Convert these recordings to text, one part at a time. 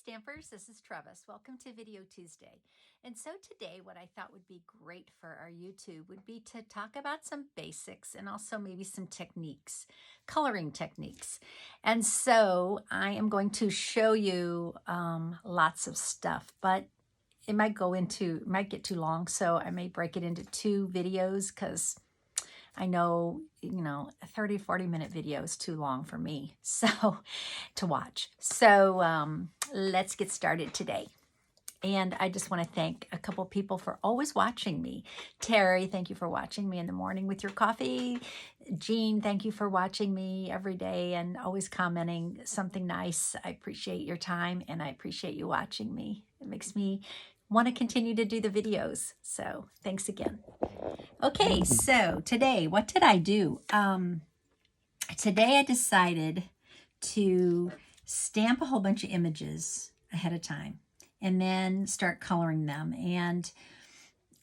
Stampers, this is Trevis. Welcome to Video Tuesday. And so today what I thought would be great for our YouTube would be to talk about some basics and also maybe some techniques, coloring techniques. And so I am going to show you lots of stuff, but it might get too long, so I may break it into two videos because I know, a 30, 40-minute video is too long for me to watch. So let's get started today. And I just want to thank a couple people for always watching me. Terry, thank you for watching me in the morning with your coffee. Jean, thank you for watching me every day and always commenting something nice. I appreciate your time and I appreciate you watching me. It makes me want to continue to do the videos. So thanks again. Okay, so today, what did I do? Today I decided to stamp a whole bunch of images ahead of time and then start coloring them. And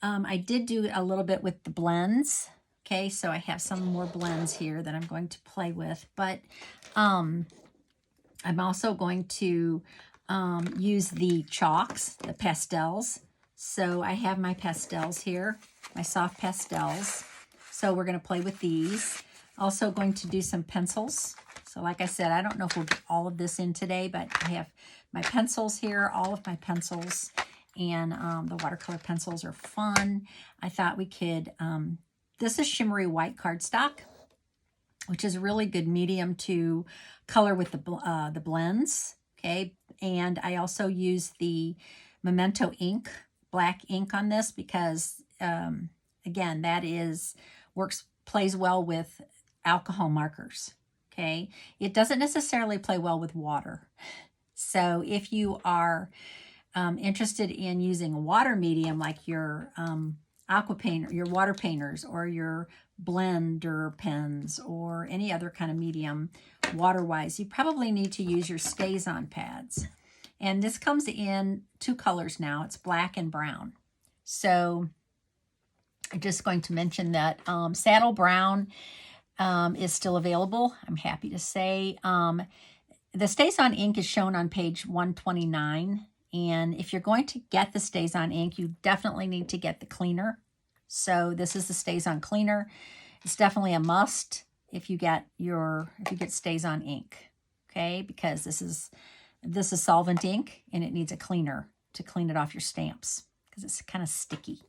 I did do a little bit with the blends. Okay, so I have some more blends here that I'm going to play with, but I'm also going to use the chalks, the pastels. So I have my pastels here, my soft pastels. So we're going to play with these. Also going to do some pencils. So like I said, I don't know if we'll get all of this in today, but I have my pencils here, all of my pencils. And the watercolor pencils are fun. I thought we could, this is shimmery white cardstock, which is a really good medium to color with the blends. Okay, and I also use the Memento ink, black ink on this because, again, that plays well with alcohol markers, okay? It doesn't necessarily play well with water. So if you are interested in using a water medium like your aqua painter, your water painters, or your blender pens, or any other kind of medium water-wise, you probably need to use your StazOn pads. And this comes in two colors now. It's black and brown. So I'm just going to mention that saddle brown is still available, I'm happy to say. The StazOn ink is shown on page 129. And if you're going to get the StazOn ink, you definitely need to get the cleaner. So this is the StazOn cleaner. It's definitely a must if you get StazOn ink, okay? Because this is solvent ink and it needs a cleaner to clean it off your stamps because it's kind of sticky,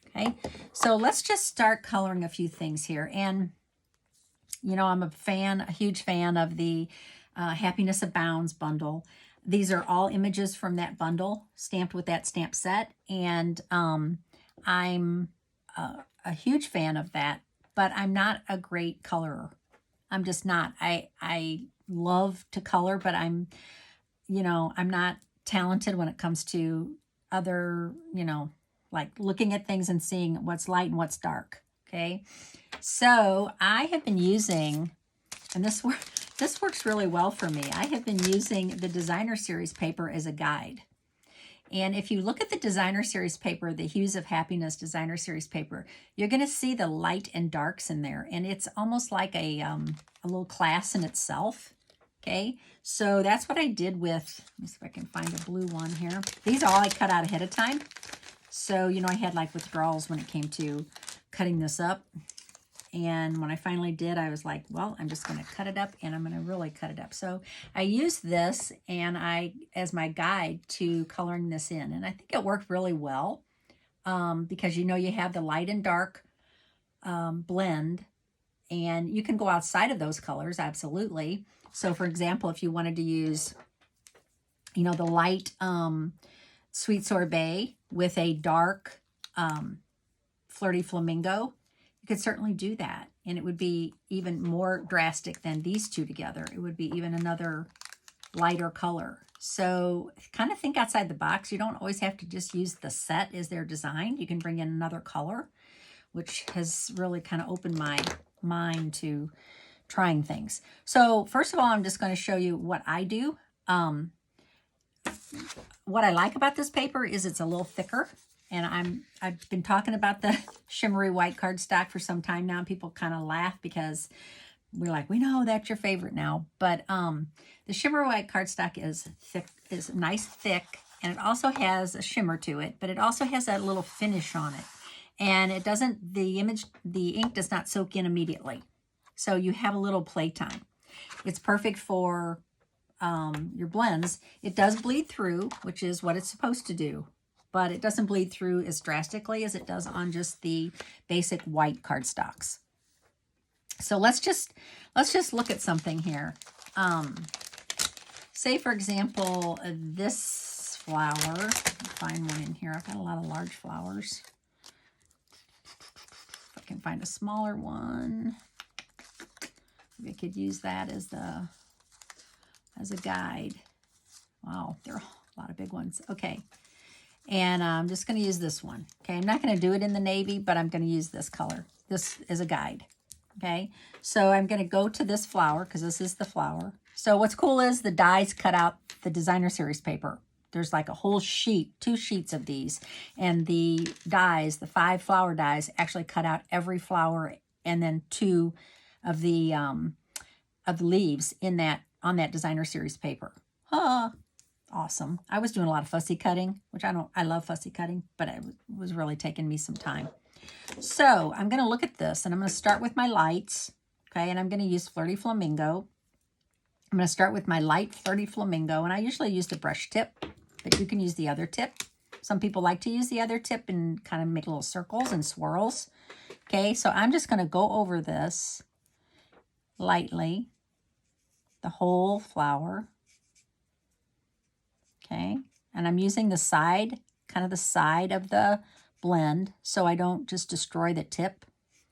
okay? So let's just start coloring a few things here. And, I'm a huge fan of the Happiness Abounds bundle. These are all images from that bundle stamped with that stamp set. And I'm a huge fan of that, but I'm not a great colorer. I'm just not. I love to color, but I'm not talented when it comes to other, like looking at things and seeing what's light and what's dark, okay? So I have been using, and this works really well for me. I have been using the Designer Series paper as a guide. And if you look at the Designer Series paper, the Hues of Happiness Designer Series paper, you're going to see the light and darks in there. And it's almost like a little class in itself. Okay, so that's what I did with, let me see if I can find a blue one here. These are all I cut out ahead of time. So, I had like withdrawals when it came to cutting this up. And when I finally did, I was like, well, I'm just going to cut it up and I'm going to really cut it up. So I used this as my guide to coloring this in. And I think it worked really well because you have the light and dark blend. And you can go outside of those colors, absolutely. So for example, if you wanted to use, the light Sweet Sorbet with a dark Flirty Flamingo, you could certainly do that. And it would be even more drastic than these two together. It would be even another lighter color. So kind of think outside the box. You don't always have to just use the set as they're designed. You can bring in another color, which has really kind of opened my mind to trying things. So first of all, I'm just going to show you what I do. What I like about this paper is it's a little thicker. And I've been talking about the shimmery white cardstock for some time now. People kind of laugh because we know that's your favorite now. But the shimmer white cardstock is thick, is nice thick, and it also has a shimmer to it, but it also has that little finish on it. And it doesn't, the ink does not soak in immediately. So you have a little playtime. It's perfect for your blends. It does bleed through, which is what it's supposed to do, but it doesn't bleed through as drastically as it does on just the basic white cardstocks. So let's just look at something here. Say, for example, this flower. Find one in here. I've got a lot of large flowers. If I can find a smaller one, maybe I could use that as a guide. Wow, there are a lot of big ones. Okay, and I'm just going to use this one. Okay, I'm not going to do it in the navy, but I'm going to use this color. This is a guide. Okay, so I'm going to go to this flower because this is the flower. So what's cool is the dies cut out the designer series paper. There's like a whole sheet, 2 sheets of these, and the dies, the 5 flower dies, actually cut out every flower and then 2 of the leaves in that on that designer series paper. Awesome. I was doing a lot of fussy cutting, which I love fussy cutting, but it was really taking me some time. So I'm going to look at this, and I'm going to start with my lights, okay, and I'm going to use Flirty Flamingo. I'm going to start with my light Flirty Flamingo, and I usually use the brush tip, but you can use the other tip. Some people like to use the other tip and kind of make little circles and swirls. Okay, so I'm just going to go over this lightly, the whole flower. Okay, and I'm using the side, kind of the side of the blend, so I don't just destroy the tip.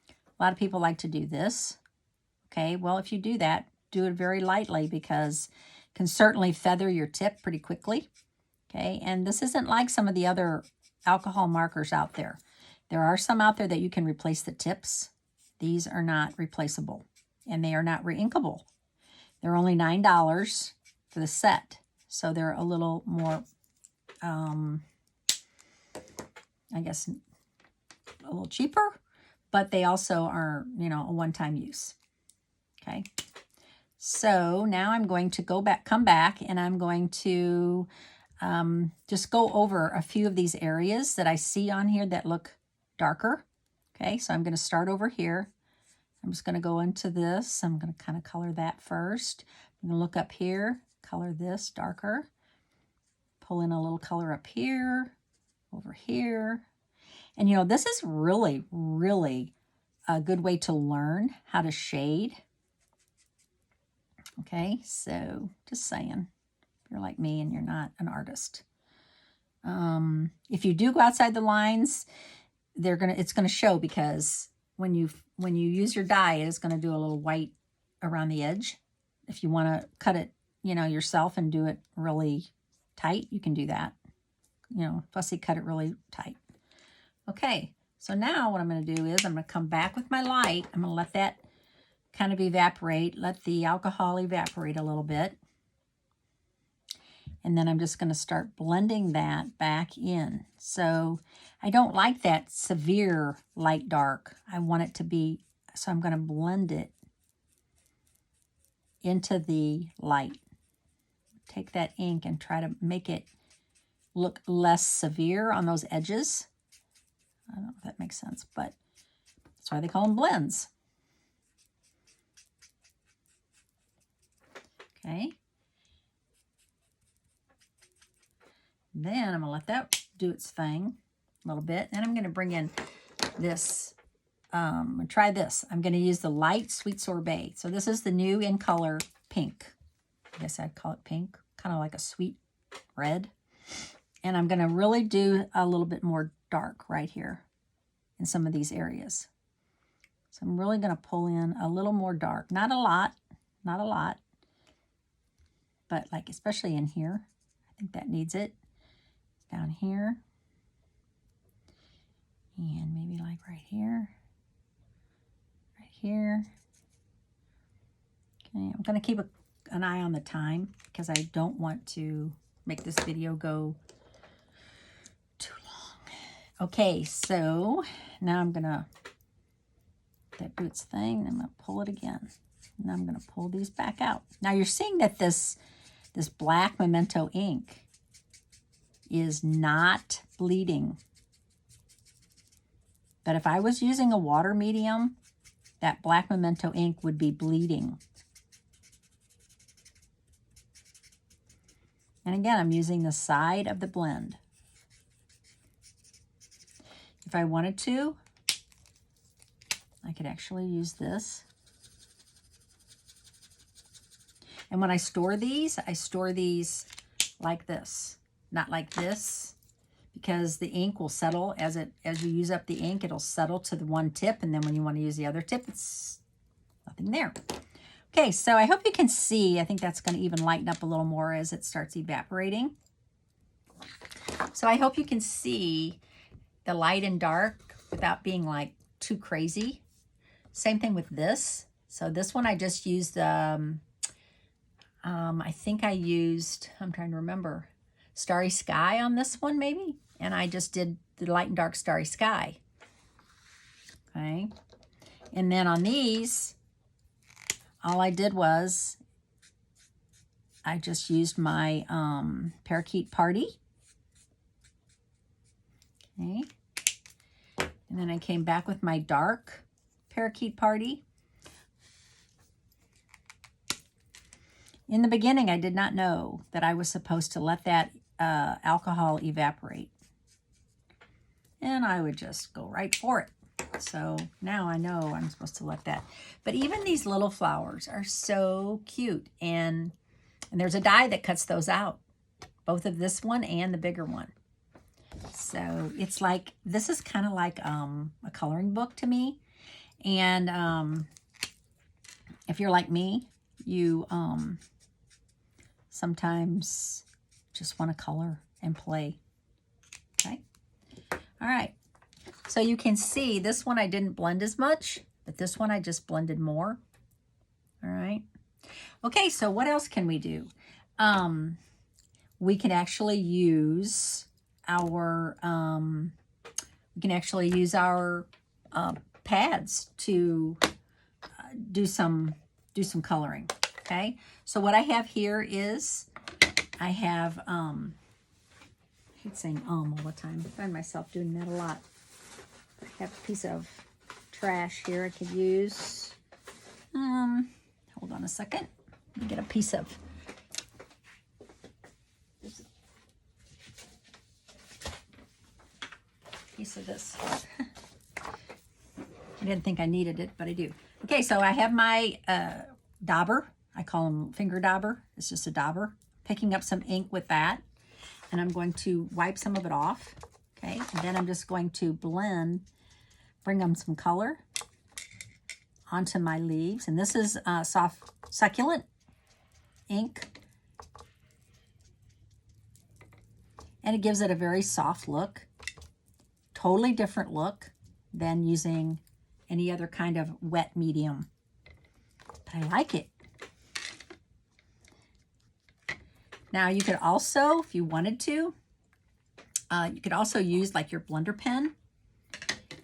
A lot of people like to do this. Okay, well, if you do that, do it very lightly because it can certainly feather your tip pretty quickly. Okay, and this isn't like some of the other alcohol markers out there. There are some out there that you can replace the tips. These are not replaceable, and they are not reinkable. They're only $9 for the set, so they're a little more, I guess, a little cheaper, but they also are, a one-time use. Okay, so now I'm going to come back, and I'm going to just go over a few of these areas that I see on here that look darker. Okay, so I'm going to start over here. I'm just going to go into this. I'm going to kind of color that first. I'm going to look up here, color this darker. Pull in a little color up here, over here. And this is really, really a good way to learn how to shade. Okay, so just saying, if you're like me and you're not an artist. If you do go outside the lines, it's gonna show, because when you use your die, it is gonna do a little white around the edge. If you want to cut it, yourself and do it really tight, you can do that. Fussy cut it really tight. Okay, so now what I'm going to do is I'm going to come back with my light. I'm going to let that kind of evaporate, let the alcohol evaporate a little bit. And then I'm just going to start blending that back in. So I don't like that severe light dark. I want it to be, so I'm going to blend it into the light. Take that ink and try to make it look less severe on those edges. I don't know if that makes sense, but that's why they call them blends. Okay. Then I'm going to let that do its thing a little bit. And I'm going to bring in this, try this. I'm going to use the light Sweet Sorbet. So this is the new in color pink. I guess I'd call it pink, kind of like a sweet red. And I'm going to really do a little bit more dark right here in some of these areas. So I'm really going to pull in a little more dark. Not a lot, but like especially in here. I think that needs it. Down here. And maybe like right here. Right here. Okay, I'm going to keep an eye on the time because I don't want to make this video go too long. Okay, so now I'm going to let that do its thing. I'm going to pull it again. And I'm going to pull these back out. Now you're seeing that this black Memento ink is not bleeding. But if I was using a water medium, that black Memento ink would be bleeding. And again, I'm using the side of the blend. If I wanted to, I could actually use this. And when I store these like this, not like this, because the ink will settle as you use up the ink, it'll settle to the one tip, and then when you want to use the other tip, it's nothing there. Okay, so I hope you can see. I think that's going to even lighten up a little more as it starts evaporating. So I hope you can see the light and dark without being like too crazy. Same thing with this. So this one I just used, I think I used, I'm trying to remember, Starry Sky on this one maybe. And I just did the light and dark Starry Sky. Okay. And then on these, all I did was I just used my Parakeet Party. Okay. And then I came back with my dark Parakeet Party. In the beginning, I did not know that I was supposed to let that alcohol evaporate. And I would just go right for it. So now I know I'm supposed to let that. But even these little flowers are so cute. And there's a die that cuts those out. Both of this one and the bigger one. So it's like, this is kind of like a coloring book to me. And if you're like me, you sometimes just want to color and play. Okay. All right. So you can see this one I didn't blend as much, but this one I just blended more. All right. Okay, so what else can we do? We can actually use our pads to do some coloring. Okay. So what I have here is I have I hate saying all the time. I find myself doing that a lot. I have a piece of trash here I could use. Hold on a second. Let me get a piece of this. I didn't think I needed it, but I do. Okay, so I have my dauber. I call them finger dauber. It's just a dauber. Picking up some ink with that. And I'm going to wipe some of it off. Okay, and then I'm just going to blend, bring on some color onto my leaves. And this is soft succulent ink. And it gives it a very soft look. Totally different look than using any other kind of wet medium. But I like it. Now you could also, if you wanted to, you could also use like your blender pen.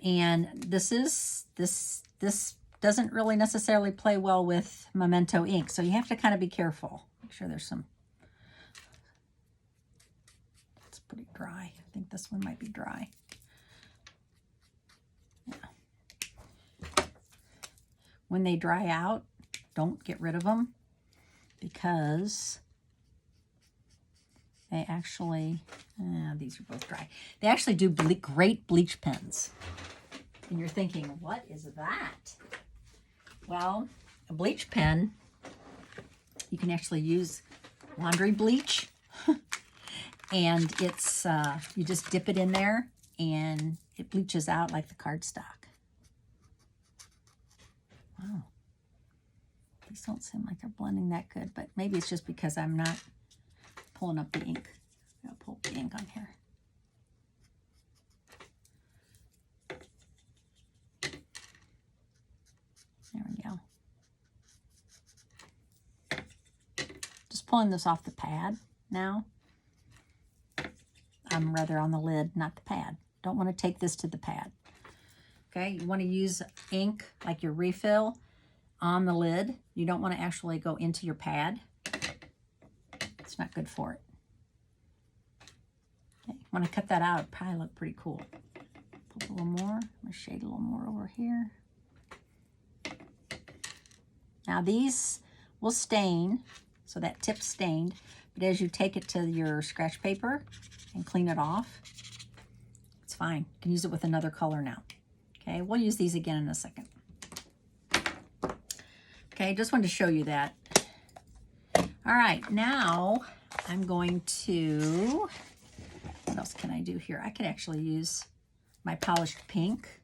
And this doesn't really necessarily play well with Memento ink. So you have to kind of be careful. Make sure there's some. It's pretty dry. I think this one might be dry. Yeah. When they dry out, don't get rid of them because they actually, these are both dry. They actually do great bleach pens. And you're thinking, what is that? Well, a bleach pen, you can actually use laundry bleach. And it's, you just dip it in there and it bleaches out like the cardstock. Wow. These don't seem like they're blending that good, but maybe it's just because I'm not pulling up the ink. I'll pull the ink on here. There we go. Just pulling this off the pad now. I'm rather on the lid, not the pad. Don't want to take this to the pad. Okay, you want to use ink like your refill on the lid You don't want to actually go into your pad. It's not good for it. Okay. When I cut that out, it'd probably look pretty cool. Put a little more. I'm going to shade a little more over here. Now these will stain, so that tip's stained, but as you take it to your scratch paper and clean it off, it's fine. You can use it with another color now. Okay, we'll use these again in a second. Okay, just wanted to show you that. All right, now I'm going to, what else can I do here? I could actually use my polished pink.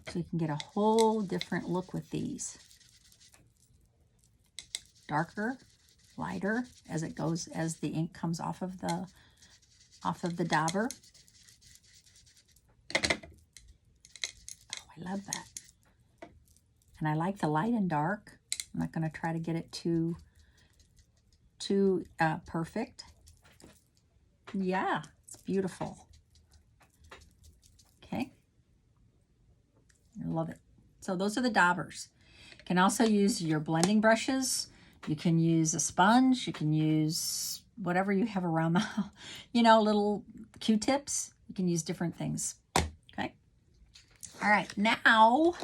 So you can get a whole different look with these. Darker, lighter as it goes, as the ink comes off of the dauber. Oh, I love that. And I like the light and dark. I'm not going to try to get it too perfect. Yeah, it's beautiful. Okay. I love it. So those are the daubers. You can also use your blending brushes. You can use a sponge. You can use whatever you have around the house. You know, little Q-tips. You can use different things. Okay. All right. Now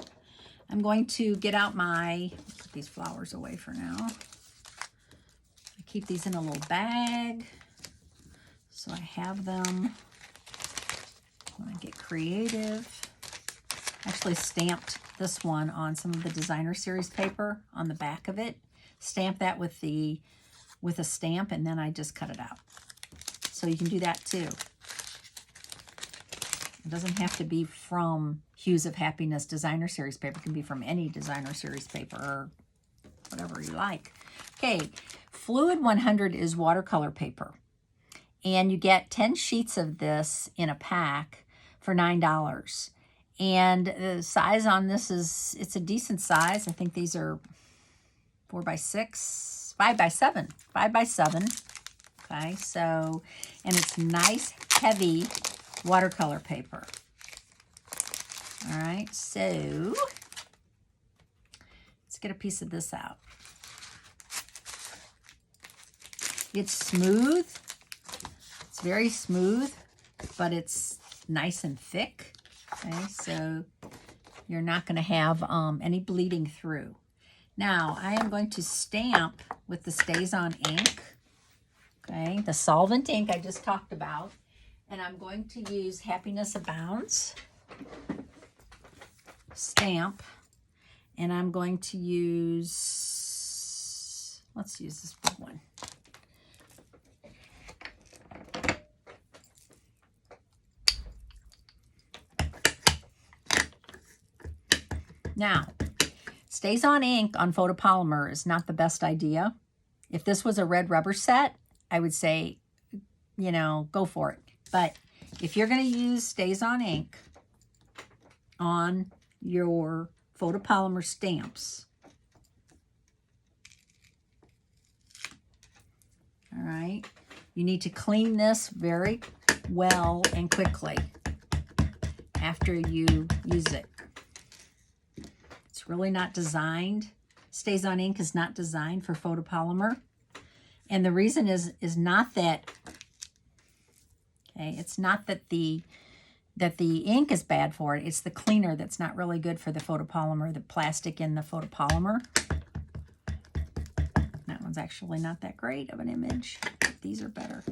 I'm going to get out my, put these flowers away for now. I keep these in a little bag so I have them when I get creative. Actually stamped this one on some of the designer series paper on the back of it. Stamp that with a stamp, and then I just cut it out. So you can do that too. It doesn't have to be from Hues of Happiness designer series paper. It can be from any designer series paper or whatever you like. Okay, Fluid 100 is watercolor paper. And you get 10 sheets of this in a pack for $9. And the size on this is, it's a decent size. I think these are 4x6, 5x7, 5x7. Okay, so, and it's nice, heavy watercolor paper. All right, so let's get a piece of this out. It's smooth. It's very smooth, but it's nice and thick. Okay, so you're not going to have any bleeding through. Now, I am going to stamp with the Stays-On ink, okay, the solvent ink I just talked about, and I'm going to use Happiness Abounds stamp, and I'm going to use, let's use this big one. Now, Stays-On ink on photopolymer is not the best idea. If this was a red rubber set, I would say, you know, go for it. But if you're going to use Stays-On ink on your photopolymer stamps, all right, you need to clean this very well and quickly after you use it. Really not designed. Stays-On ink is not designed for photopolymer. And the reason is not that, okay, it's not that the ink is bad for it. It's the cleaner that's not really good for the photopolymer, the plastic in the photopolymer. That one's actually not that great of an image. These are better.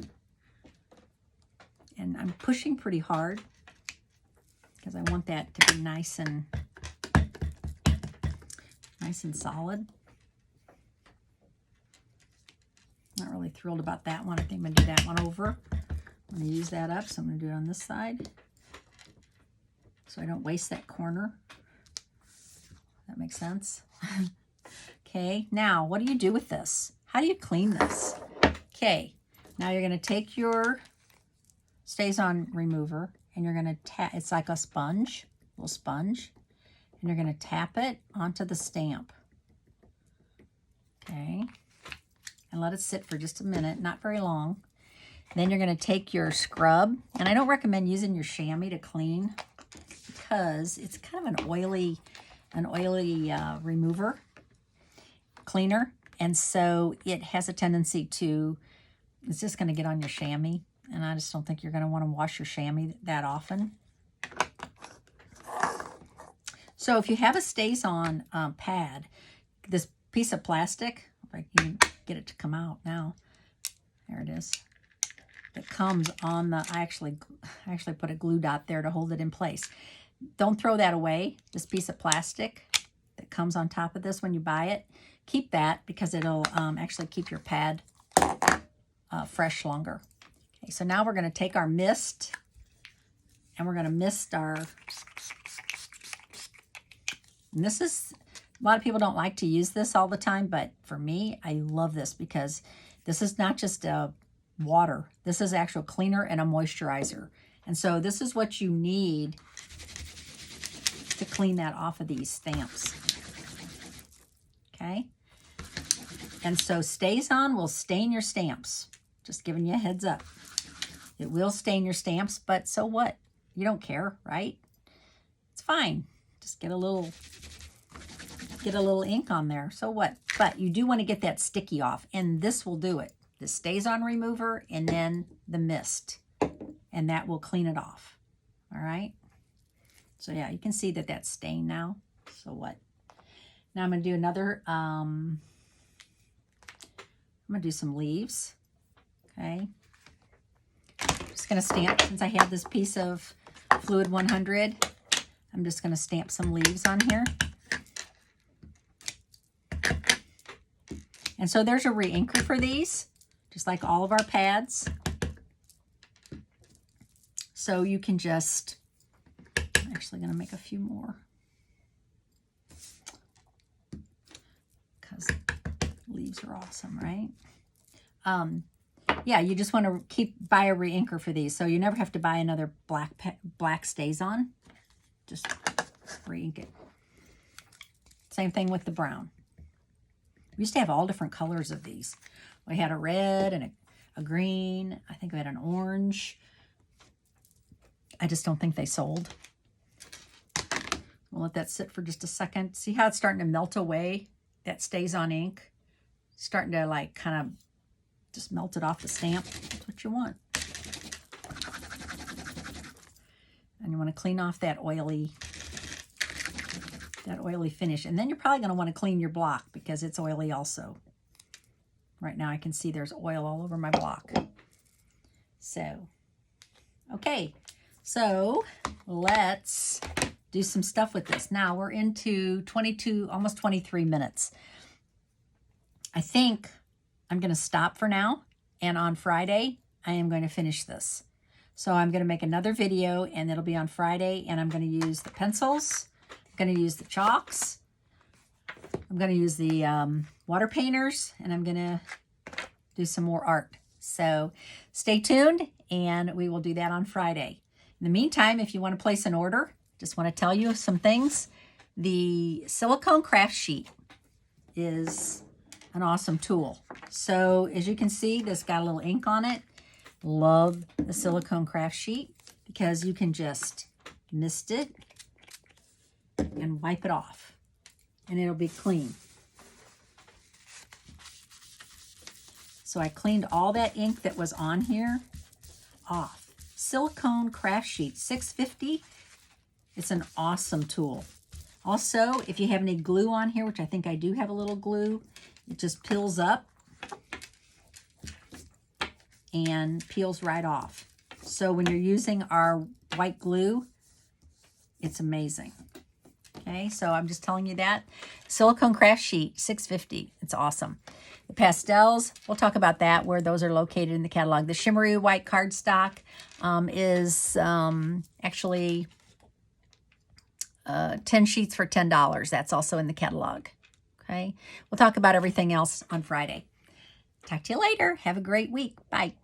And I'm pushing pretty hard because I want that to be nice and solid. Not really thrilled about that one. I think I'm going to do that one over. I'm going to use that up, so I'm going to do it on this side so I don't waste that corner. That makes sense. Okay, now what do you do with this? How do you clean this? Okay, now you're going to take your Stays-On remover and you're going to tap, it's like a sponge, little sponge. And you're going to tap it onto the stamp. Okay. And let it sit for just a minute, not very long. Then you're going to take your scrub, and I don't recommend using your chamois to clean because it's kind of an oily remover, cleaner, and so it has a tendency to, it's just going to get on your chamois, and I just don't think you're going to want to wash your chamois that often. So if you have a Stays-On pad, this piece of plastic, if I can get it to come out now, there it is. It comes on the, I actually put a glue dot there to hold it in place. Don't throw that away, this piece of plastic that comes on top of this when you buy it. Keep that because it'll actually keep your pad fresh longer. Okay, so now we're going to take our mist and we're going to mist our, and this is, a lot of people don't like to use this all the time, but for me, I love this because this is not just a water. This is actual cleaner and a moisturizer. And so this is what you need to clean that off of these stamps. Okay? And so Stays-On will stain your stamps. Just giving you a heads up. It will stain your stamps, but so what? You don't care, right? It's fine. Just get a little ink on there. So what? But you do want to get that sticky off, and this will do it. The Stays-On remover and then the mist, and that will clean it off. All right. So yeah, you can see that that's stained now. So what? Now I'm going to do another, I'm going to do some leaves. Okay. Just going to stamp, since I have this piece of Fluid 100, I'm just going to stamp some leaves on here. And so there's a re-inker for these, just like all of our pads. So you can just, I'm actually going to make a few more because leaves are awesome, right? Yeah, you just want to buy a re-inker for these. So you never have to buy another black Stays-On. Just re-ink it. Same thing with the brown. We used to have all different colors of these. We had a red and a green. I think we had an orange. I just don't think they sold. We'll let that sit for just a second. See how it's starting to melt away? That Stays-On ink. Starting to like kind of just melt it off the stamp. That's what you want. And you want to clean off that oily finish. And then you're probably going to want to clean your block because it's oily also. Right now I can see there's oil all over my block. So, okay. So let's do some stuff with this. Now we're into 22, almost 23 minutes. I think I'm going to stop for now. And on Friday, I am going to finish this. So I'm going to make another video and it'll be on Friday. And I'm going to use the pencils. I'm going to use the chalks. I'm going to use the water painters, and I'm going to do some more art. So stay tuned, and we will do that on Friday. In the meantime, if you want to place an order, just want to tell you some things. The silicone craft sheet is an awesome tool. So as you can see, this got a little ink on it. Love the silicone craft sheet because you can just mist it and wipe it off, and it'll be clean. So I cleaned all that ink that was on here off. Silicone craft sheet, $6.50. It's an awesome tool. Also, if you have any glue on here, which I think I do have a little glue, it just peels up and peels right off. So when you're using our white glue, it's amazing. Okay, so I'm just telling you that. Silicone craft sheet, $6.50. It's awesome. The pastels, we'll talk about that, where those are located in the catalog. The shimmery white cardstock is actually 10 sheets for $10. That's also in the catalog. Okay, we'll talk about everything else on Friday. Talk to you later. Have a great week. Bye.